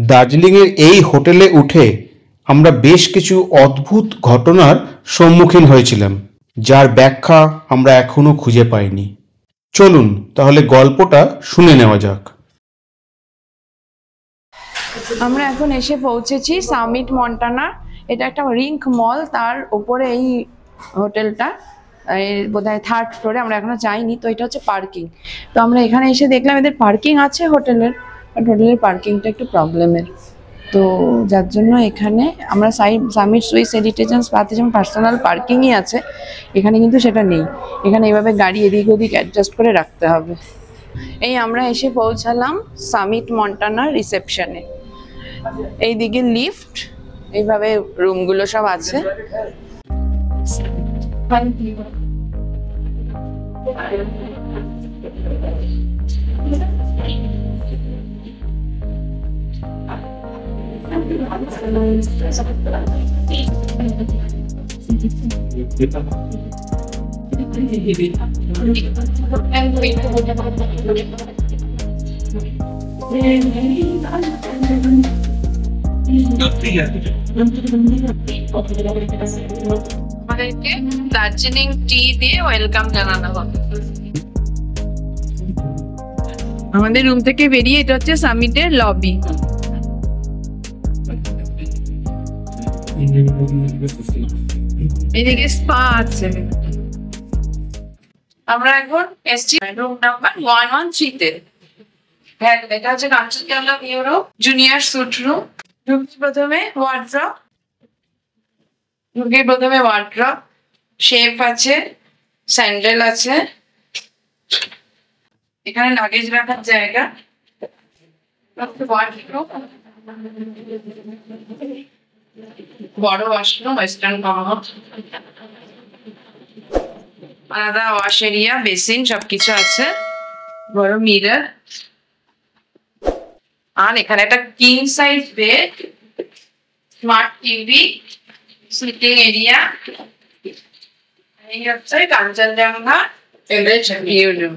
দার্জিলিংয়ের এই হোটেলে উঠে আমরা বেশ কিছু অদ্ভুত ঘটনার সম্মুখীন হয়েছিলাম, যার ব্যাখ্যা আমরা এখনো খুঁজে পাইনি। চলুন তাহলে গল্পটা শুনে নেওয়া যাক। আমরা এখন এসে পৌঁছেছি সামিট মন্টানা। এটা একটা রিঙ্ক মল, তার উপরে এই হোটেলটা, বোধহয় 3rd ফ্লোরে। আমরা এখনো যাইনি, তো এটা হচ্ছে পার্কিং। তো আমরা এখানে এসে দেখলাম এদের পার্কিং আছে হোটেলের, বাট হোটেলের পার্কিংটা একটু প্রবলেমের। তো যার জন্য এখানে আমরা সামিট সুইস হেরিটেজ অ্যান্ড স্পাতে যেমন পার্সোনাল পার্কিংই আছে, এখানে কিন্তু সেটা নেই। এখানে এইভাবে গাড়ি এদিক ওদিক অ্যাডজাস্ট করে রাখতে হবে। এই আমরা এসে পৌঁছালাম সামিট মন্টানা রিসেপশনে। এইদিকে লিফট, এইভাবে রুমগুলো সব আছে। আমাদেরকে দার্জিলিং টি দিয়ে ওয়েলকাম জানানো হবে। আমাদের রুম থেকে বেরিয়ে এটা হচ্ছে সামিটের লবি। এদিকে স্পা আছে। আমরা এখন এসছি রুম নাম্বার 113 তে। হ্যাঁ, এটা হচ্ছে Kanchenjunga view room, junior suite room. প্রথমে ওয়ার্ড্রপ, শেফ আছে, স্যান্ডেল আছে, এখানে লাগেজ রাখার জায়গা, বড় ওয়াশরুম, ওয়েস্টার্ন কমোড, আলাদা ওয়াশ এরিয়া, বেসিন সবকিছু আছে, বড় মিরর, আর এখানে একটা king size bed, smart TV, sitting area. এই হচ্ছে কাঞ্চনজঙ্ঘা ভিউ রুম।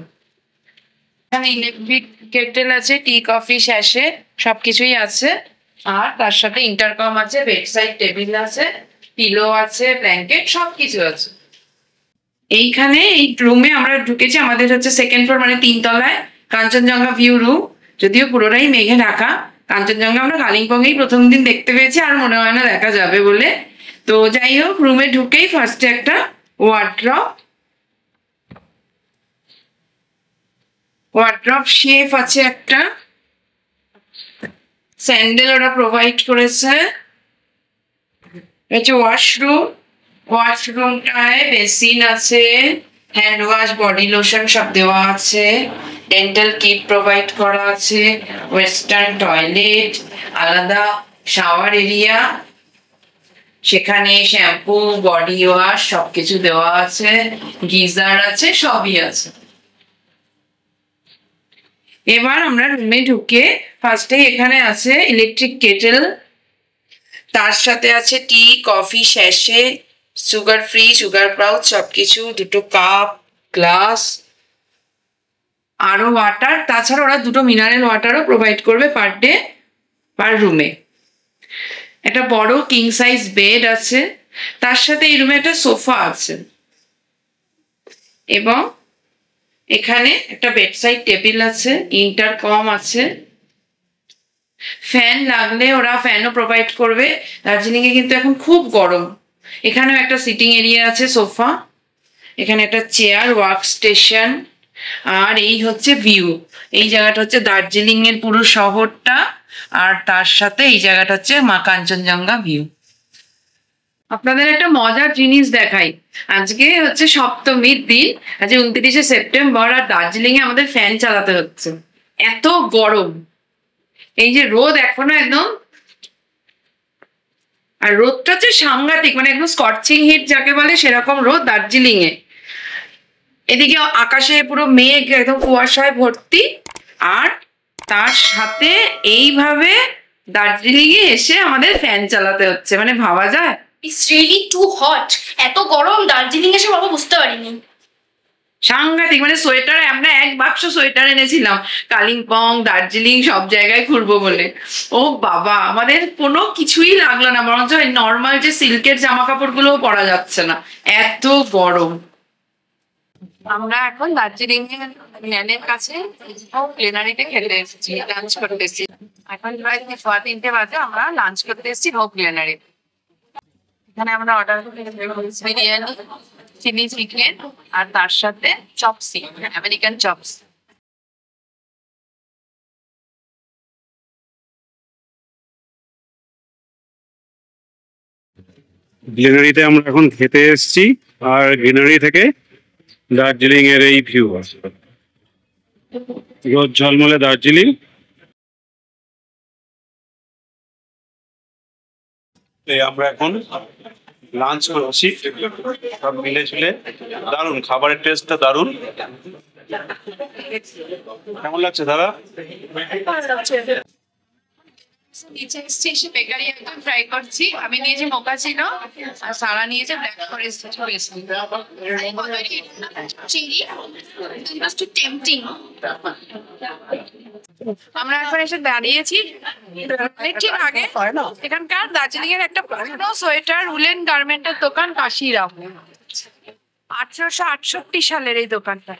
এখানে ইলেকট্রিক কেটেল আছে, টি কফি স্যাশে সবকিছুই আছে, আর তার সাথে ইন্টারকম আছে, বেড সাইড টেবিল আছে, পিলো আছে, ব্ল্যাঙ্কেট সবকিছু আছে। এইখানে এই রুমে আমরা ঢুকেছি, আমাদের হচ্ছে 2nd ফ্লোর, মানে 3 তলায় কাঞ্চনজঙ্ঘা ভিউ রুম। যদিও পুরোটাই মেঘে ঢাকা। কাঞ্চনজঙ্ঘা আমরা কালিম্পংয়েই প্রথম দিন দেখতে পেয়েছি, আর মনে হয় না দেখা যাবে বলে। তো যাই হোক, রুমে ঢুকেই ফার্স্টে একটা ওয়ার্ড্রপ শেফ আছে, একটা স্যান্ডেল ওরা প্রোভাইড করেছে। হচ্ছে ওয়াশরুমটায় বেসিন আছে, হ্যান্ড ওয়াশ, বডি লোশন সব দেওয়া আছে, ডেন্টাল কিট প্রোভাইড করা আছে, ওয়েস্টার্ন টয়লেট, আলাদা শাওয়ার এরিয়া, সেখানে শ্যাম্পু, বডি ওয়াশ সবকিছু দেওয়া আছে, গিজার আছে, সবই আছে। এবার আমরা রুমে ঢুকে ফার্স্টে এখানে আছে ইলেকট্রিক কেটেল, তার সাথে আছে tea coffee sachet, sugar free, sugar pouch সবকিছু, 2টো কাপ, গ্লাস, আরো ওয়াটার। তাছাড়া ওরা 2টো মিনারেল ওয়াটারও প্রোভাইড করবে পার ডে পার রুমে। একটা বড় কিং সাইজ বেড আছে, তার সাথে এই রুমে একটা সোফা আছে, এবং এখানে একটা বেডসাইড টেবিল আছে, ইন্টারকম আছে, ফ্যান লাগলে ওরা ফ্যানও প্রোভাইড করবে। দার্জিলিং এ কিন্তু এখন খুব গরম। এখানেও একটা সিটিং এরিয়া আছে, সোফা, এখানে একটা চেয়ার, ওয়ার্ক স্টেশন, আর এই হচ্ছে ভিউ। এই জায়গাটা হচ্ছে দার্জিলিং এর পুরো শহরটা, আর তার সাথে এই জায়গাটা হচ্ছে মা কাঞ্চনজঙ্ঘা ভিউ। আপনাদের একটা মজার জিনিস দেখাই। আজকে হচ্ছে সপ্তমীর দিন, আজকে 29শে সেপ্টেম্বর, আর দার্জিলিং এ আমাদের ফ্যান চালাতে হচ্ছে, এত গরম। এই যে রোদ এখনো একদম, আর রোদটা হচ্ছে সাংঘাতিক, মানে একদম স্কচিং হিট যাকে বলে সেরকম রোদ দার্জিলিং এ। এদিকে আকাশে পুরো মেঘ একদম কুয়াশায় ভর্তি, আর তার সাথে এইভাবে দার্জিলিং এ এসে আমাদের ফ্যান চালাতে হচ্ছে, মানে ভাবা যায়। It's really too hot. এত গরম দার্জিলিং এসে বাবা বুঝতে পারিনি। সাংঘাতিক, মানে সোয়েটার আমরা এক বাক্স সোয়েটার এনেছিলাম কালিম্পং দার্জিলিং সব জায়গায় ঘুরবো বলে। ও বাবা, আমাদের কোনো কিছুই লাগলো না, বরঞ্চ নর্মাল যে সিল্কের জামা কাপড় গুলোও পরা যাচ্ছে না, এত গরম। আমরা এখন দার্জিলিং এর ম্যানের কাছে প্লেনারিতে খেতে এসেছি, লাঞ্চ করতে এসেছি। এখন প্রায় 3:30 বাজে, আমরা লাঞ্চ করতে এসেছি হোপ প্লেনারি। এখানে আমরা অর্ডার করেছি বিরিয়ানি, চিলি চিকেন, আর তার সাথে চপসি, আমেরিকান চপস। গ্রিনারিতে আমরা এখন খেতে এসেছি, আর গ্রিনারি থেকে দার্জিলিং এর এই ভিউ আছে, রোদ ঝলমলে দার্জিলিং। আমরা এখন লাঞ্চ করছি সব মিলে ঝুলে। দারুণ খাবারের টেস্টটা দারুণ। কেমন লাগছে দাদা? নিচে এসেছি, এসে বেকারি একদম ট্রাই করছি। আমি নিয়েছি মোকাচিনো আর সারা নিয়েছে ব্ল্যাক ফরেস্ট পেস্ট্রি। আমরা এখন এসে দাঁড়িয়েছি ঠিক আগে এখানকার দার্জিলিং এর একটা পুরনো সোয়েটার উলেন গার্মেন্টের দোকান কাশিরাম। 1868 সালের এই দোকানটা।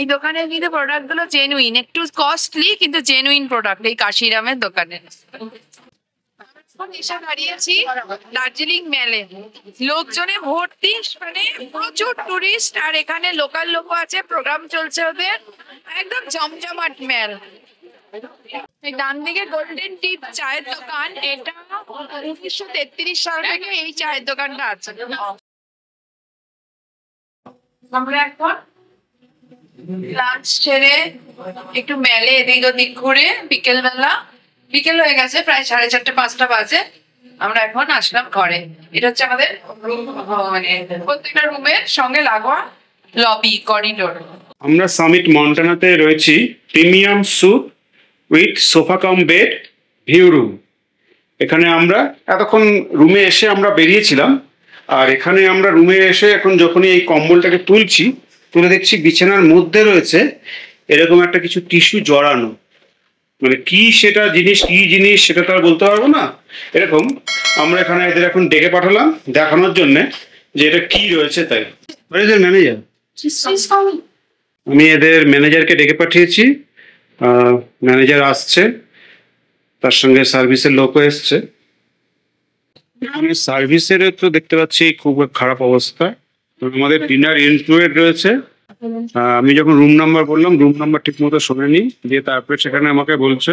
এই দোকানের কিন্তু প্রোডাক্ট গুলো জেনুইন, একটু কস্টলি কিন্তু জেনুইন প্রোডাক্ট এই কাশিরামের দোকানে। এসে দাঁড়িয়েছি দার্জিলিং মেলে, লোকজনে ভর্তি, মানে প্রচুর টুরিস্ট, আর এখানে লোকাল লোক আছে, প্রোগ্রাম চলছে ওদের, একদম জমজমাট মেল। এই ডান দিকে গোল্ডেন টিপ চায়ের দোকান, এটা 1933 সাল থেকে এই চায়ের দোকানটা আছে। আমরা এখন লাঞ্চ সেরে একটু মেলে এদিক ওদিক ঘুরে বিকেল হয়ে গেছে, প্রায় 4:30-5টা বাজে। আমরা এখন আসলাম ঘরে। এটা হচ্ছে আমাদের রুম, মানে প্রত্যেকটা রুমের সঙ্গে লাগোয়া লবি করিডোর। আমরা সামিট মন্টানাতে রয়েছি premium suite with sofa cum bed view room. এখানে আমরা এতক্ষণ রুমে এসে আমরা বেরিয়েছিলাম, আর এখানে আমরা রুমে এসে এখন যখনই এই কম্বলটাকে তুলে দেখছি বিছানার মধ্যে রয়েছে এরকম একটা কিছু টিস্যু জড়ানো। মানে কি জিনিস সেটা তো আর বলতে পারবো না। এরকম আমরা এখানে এদের এখন ডেকে পাঠালাম দেখানোর জন্য যে এটা কি রয়েছে। তাই ম্যানেজার, আমি এদের ম্যানেজারকে ডেকে পাঠিয়েছি। ম্যানেজার আসছে, তার সঙ্গে সার্ভিসের লোকও এসছে। সার্ভিসের তো দেখতে পাচ্ছি খুব খারাপ অবস্থা। আমাদের ডিনার ইনক্লুডেড রয়েছে। আমি যখন রুম নাম্বার বললাম, রুম নাম্বার ঠিক মতো শোনেনি, দিয়ে তারপরে সেখানে আমাকে বলছে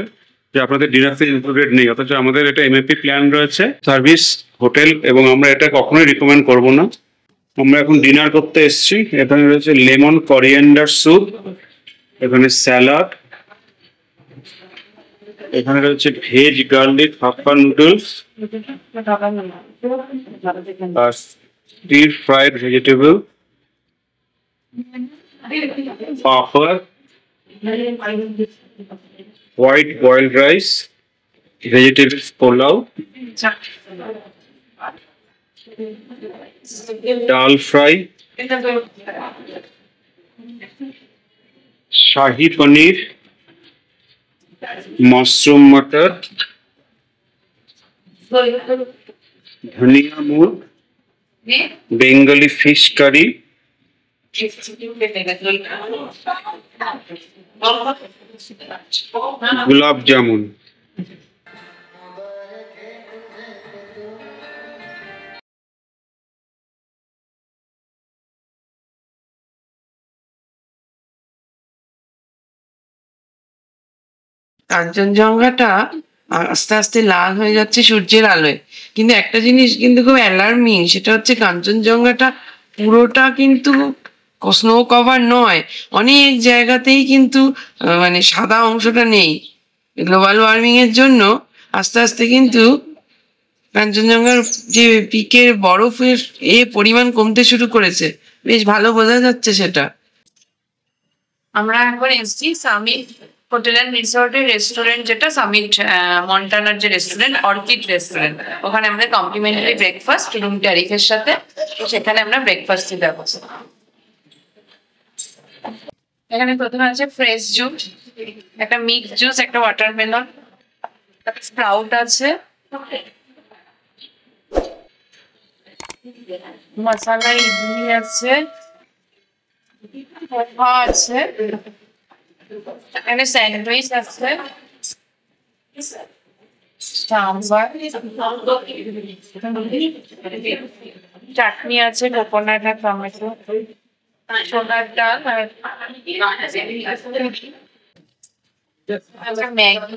যে আপনাদের ডিনারতে ইনক্লুডেড নেই, অথচ আমাদের এটা এমএপি প্ল্যান রয়েছে সার্ভিস হোটেল, এবং আমরা এটা কখনোই রিকমেন্ড করব না। আমরা এখন ডিনার করতে এসেছি। এখানে রয়েছে লেমন করিয়েন্ডার স্যুপ, এখানে স্যালাড, এখানে রয়েছে ভেজ গার্লিক হাক্কা নুডলস, আর stir fried vegetable, papad, white boiled rice, vegetables pulao, dal fry, shahi paneer, mushroom matar, dhania moong, Bengali fish curry, gulab jamun. কাঞ্চনজঙ্ঘাটা আস্তে আস্তে লাল হয়ে যাচ্ছে সূর্যের আলোয়, কিন্তু একটা জিনিস কিন্তু খুব অ্যালার্মিং, সেটা হচ্ছে কাঞ্চনজঙ্ঘাটা পুরোটা কিন্তু স্নো কভার নয়, অনেক জায়গাতেই কিন্তু মানে সাদা অংশটা নেই। গ্লোবাল ওয়ার্মিং এর জন্য আস্তে আস্তে কিন্তু কাঞ্চনজঙ্ঘার যে পিকের বরফের পরিমাণ কমতে শুরু করেছে, বেশ ভালো বোঝা যাচ্ছে সেটা। আমরা এখন এসছি সামিট হোটেল অ্যান্ড রিসোর্টের রেস্টুরেন্ট, যেটা সামিট মন্টানার যে রেস্টুরেন্ট, অর্কিড রেস্টুরেন্ট। ওখানে আমাদের কমপ্লিমেন্টারি ব্রেকফাস্ট রুম ট্যারিফের সাথে, সেখানে আমরা ব্রেকফাস্টই দেবো। এখানে প্রথমে আছে ফ্রেশ জুস, একটা মিক্স জুস, একটা ওয়াটারমেলন, স্প্রাউট আছে, মশলা ইডলি আছে, পোহা আছে, এখানে স্যান্ডউইচ আছে, সাম্বার, চাটনি আছে, কোকোনাট আর টমেটো, ছোলার ডাল আর ম্যাগি,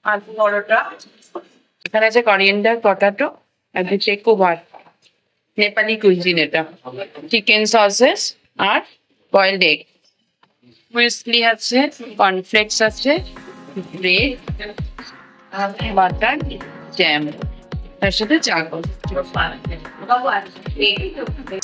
আলু পরোটা, এখানে আছে করিয়েন্ডার, পটাটো আর দিচ্ছে কুবার, নেপালি কুইজিন, এটা চিকেন সসেস আর বয়েলড এগ, মুসলি আছে, কর্নফ্লেক্স আছে, ব্রেড, বাটার, জ্যাম, তার সাথে চাকল।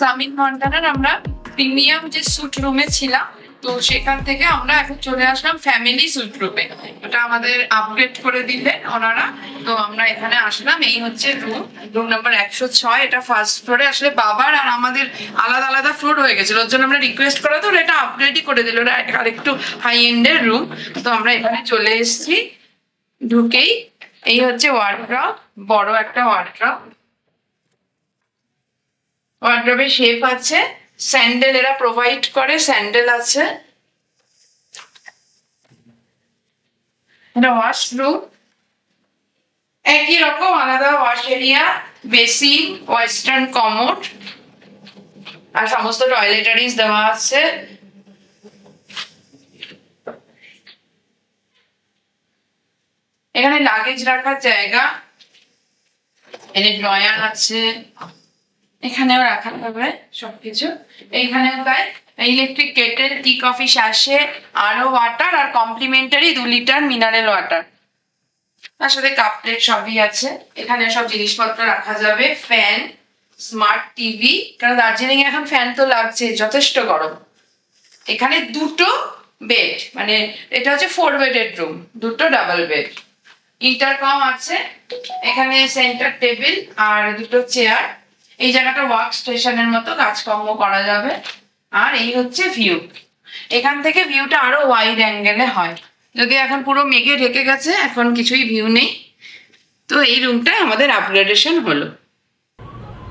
সামিট মন্টানার আমরা প্রিমিয়াম যে স্যুট রুমে ছিলাম, তো সেখান থেকে আমরা এখন চলে আসলাম ফ্যামিলি স্যুট রুমে। ওটা আমাদের আপগ্রেড করে দিলেন ওনারা, তো আমরা এখানে আসলাম। এই হচ্ছে রুম নাম্বার 106। এটা ফার্স্ট ফ্লোরে। আসলে বাবার আর আমাদের আলাদা আলাদা ফ্লোর হয়ে গেছিল, ওর জন্য আমরা রিকোয়েস্ট করা, তো এটা আপগ্রেডই করে দিল, ওরা আর একটু হাই এন্ডের রুম। তো আমরা এখানে চলে এসেছি। ঢুকেই এই হচ্ছে ওয়ার্ড্রপ, বড় একটা ওয়ার্ড্রপ। ওয়ার্ড্রপে শেপ আছে, স্যান্ডেল এরা প্রোভাইড করে, স্যান্ডেল আছে। এটা ওয়াশরুম, একই রকম আলাদা wash area, basin, western commode আর সমস্ত টয়লেটারিজ দেওয়া আছে। এখানে লাগেজ রাখার জায়গা, এখানে ড্রয়ার আছে, এখানেও রাখা যাবে সবকিছু। এইখানেও তাই, electric kettle, tea coffee sachet, আরো ওয়াটার আর কমপ্লিমেন্টারি 2 লিটার মিনারেল ওয়াটার, তার সাথে কাপ প্লেট সবই আছে। এখানে সব জিনিসপত্র রাখা যাবে। ফ্যান, স্মার্ট টিভি, কারণ দার্জিলিং এখন ফ্যান তো লাগছে, যথেষ্ট গরম। এখানে 2টো বেড, মানে এটা হচ্ছে 4 বেডের রুম, 2টো ডাবল বেড। ইন্টারকম আছে, এখানে সেন্টার টেবিল আর 2টো চেয়ার। এই জায়গাটা ওয়ার্ক স্টেশনের মতো, কাজকর্ম করা যাবে। আর এই হচ্ছে ভিউ, এখান থেকে ভিউটা আরো ওয়াইড অ্যাঙ্গেলে হয়, যদি এখন পুরো মেঘে ঢেকে গেছে, এখন কিছুই ভিউ নেই। তো এই রুমটা আমাদের আপগ্রেডেশন হলো।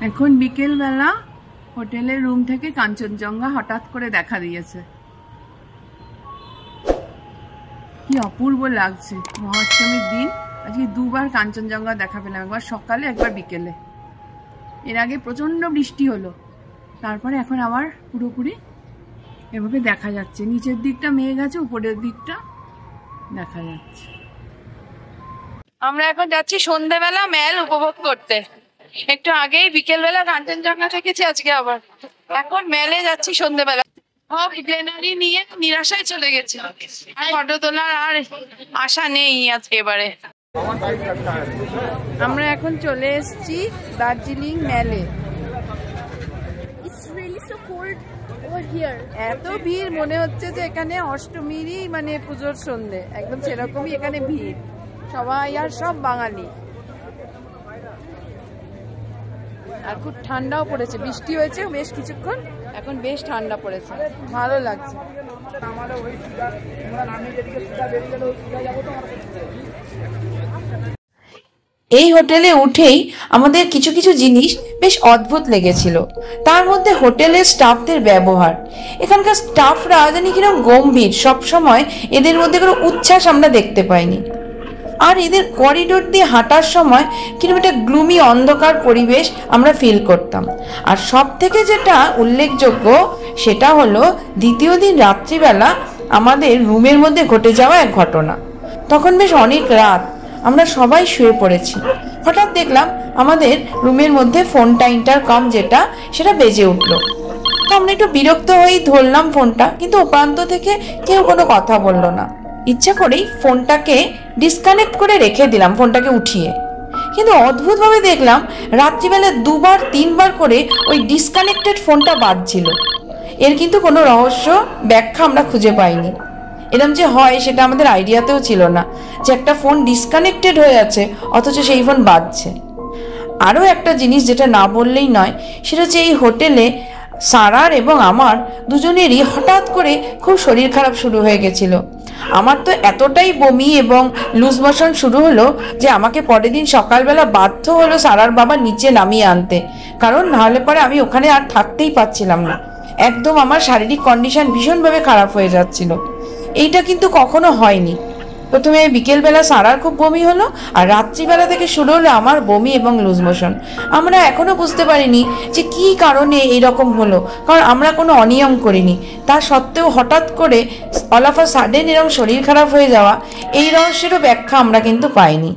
এখন বিকেল বেলা হোটেলের রুম থেকে কাঞ্চনজঙ্ঘা হঠাৎ করে দেখা দিয়েছে, কি অপূর্ব লাগছে। মহাষ্টমীর দিন আজকে 2বার কাঞ্চনজঙ্ঘা দেখা পেলাম, একবার সকালে একবার বিকেলে। এর আগে প্রচন্ড বৃষ্টি হলো, তারপরে এখন আবার পুরোপুরি এভাবে দেখা যাচ্ছে। নিচের দিকটা মেঘ আছে, উপরের দিকটা দেখা যাচ্ছে। আমরা এখন যাচ্ছি সন্ধ্যেবেলা মেল উপভোগ করতে। একটু আগেই বিকেলবেলা কাঞ্চনজঙ্ঘা থেকেছি, আজকে আবার এখন মেলে যাচ্ছি সন্ধ্যেবেলা। সব গ্রিনারি নিয়ে নিরাশায় চলে গেছে, ফটো তোলার আর আশা নেই আজকে এবারে। আমরা এখন চলে এসেছি দার্জিলিং মেলে। এত ভিড়, মনে হচ্ছে যে এখানে অষ্টমীরই মানে পুজোর সন্ধে, একদম সেরকমই এখানে ভিড়, সবাই আর সব বাঙালি। আর খুব ঠান্ডাও পড়েছে, বৃষ্টি হয়েছে বেশ কিছুক্ষণ, এখন বেশ ঠান্ডা পড়েছে, ভালো লাগছে। এই হোটেলে উঠেই আমাদের কিছু কিছু জিনিস বেশ অদ্ভুত লেগেছিল। তার মধ্যে হোটেলের স্টাফদের ব্যবহার। এখানকার স্টাফরা জানি কিরকম গম্ভীর, সবসময় এদের মধ্যে কোনো উচ্ছ্বাস আমরা দেখতে পাইনি। আর এদের করিডোর দিয়ে হাঁটার সময় কিরকম একটা গ্লুমি অন্ধকার পরিবেশ আমরা ফিল করতাম। আর সব থেকে যেটা উল্লেখযোগ্য সেটা হলো দ্বিতীয় দিন রাত্রিবেলা আমাদের রুমের মধ্যে ঘটে যাওয়া এক ঘটনা। তখন বেশ অনেক রাত, আমরা সবাই শুয়ে পড়েছি। হঠাৎ দেখলাম আমাদের রুমের মধ্যে ফোনটা, ইন্টারকম যেটা, সেটা বেজে উঠলো। তো আমরা একটু বিরক্ত হয়েই ধরলাম ফোনটা, কিন্তু ও প্রান্ত থেকে কেউ কোনো কথা বললো না। ইচ্ছা করেই ফোনটাকে ডিসকানেক্ট করে রেখে দিলাম, ফোনটাকে উঠিয়ে। কিন্তু অদ্ভুতভাবে দেখলাম রাত্রিবেলা 2-3বার করে ওই ডিসকানেক্টেড ফোনটা বাজছিল। এর কিন্তু কোনো রহস্য ব্যাখ্যা আমরা খুঁজে পাইনি। এরকম যে হয় সেটা আমাদের আইডিয়াতেও ছিল না, যে একটা ফোন ডিসকানেক্টেড হয়ে আছে অথচ সেই ফোন বাজছে। আরও একটা জিনিস যেটা না বললেই নয়, সেটা হচ্ছে এই হোটেলে সারার এবং আমার দুজনেরই হঠাৎ করে খুব শরীর খারাপ শুরু হয়ে গেছিল। আমার তো এতটাই বমি এবং লুজ মোশন শুরু হলো যে আমাকে পরের দিন সকালবেলা বাধ্য হলো সারার বাবা নিচে নামিয়ে আনতে, কারণ নাহলে পরে আমি ওখানে আর থাকতেই পারছিলাম না। একদম আমার শারীরিক কন্ডিশন ভীষণভাবে খারাপ হয়ে যাচ্ছিল। এইটা কিন্তু কখনো হয়নি। প্রথমে বিকেলবেলা সারার খুব বমি হলো, আর রাত্রিবেলা থেকে শুরু হলো আমার বমি এবং লুজ মোশন। আমরা এখনো বুঝতে পারিনি যে কী কারণে এইরকম হলো, কারণ আমরা কোনো অনিয়ম করিনি। তা সত্ত্বেও হঠাৎ করে অল অফ আ সাডেন এরকম শরীর খারাপ হয়ে যাওয়া, এই রহস্যেরও ব্যাখ্যা আমরা কিন্তু পাইনি।